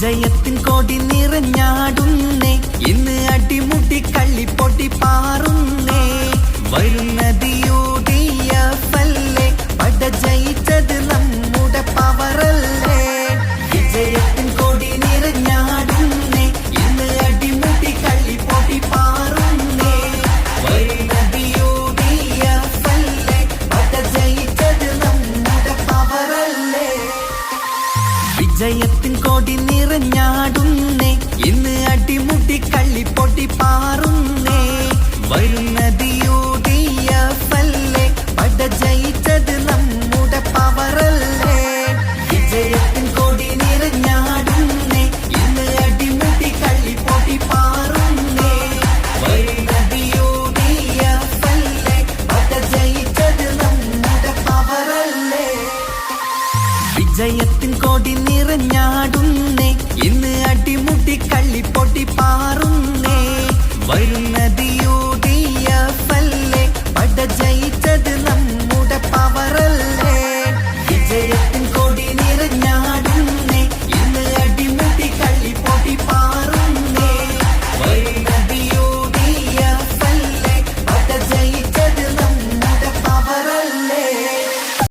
വിജയത്തിൻ കൊടി നിറഞ്ഞാടുന്നേ, ഇന്ന് അടിമുടി കള്ളിപ്പൊടി പാറുന്നേ. വരുന്നത് UDF അല്ലേ, പട ജയിച്ചത് നമ്മുടെ പവറല്ലേ. വിജയത്തിൻ കൊടി നിറഞ്ഞാടുന്നേ, ഇന്ന് അടിമുടി കള്ളിപ്പൊടി പാറുന്നേ. വരുന്നത് UDF അല്ലേ, പട ജയിച്ചത് നമ്മുടെ പവറല്ലേ. വിജയത്തിൻ കൊടി നിറഞ്ഞാടുന്നേ, ഇന്ന് അടിമുടി കള്ളിപ്പൊടി പാറുന്നേ. വരുന്നത് UDF അല്ലേ, പട ജയിച്ചത് നമ്മുടെ പവറല്ലേ. വിജയത്തിൻ കൊടി നിറഞ്ഞാടുന്നേ, ഇന്ന് അടിമുടി കള്ളിപ്പൊടി പാറുന്നേ. വരുന്നത് UDF അല്ലേ, പട ജയിച്ചത് നമ്മുടെ പവറല്ലേ. വിജയത്തിൻ കൊടി നിറഞ്ഞാടുന്നേ, ഇന്ന് അടിമുടി കള്ളിപ്പൊടി പാറുന്നേ.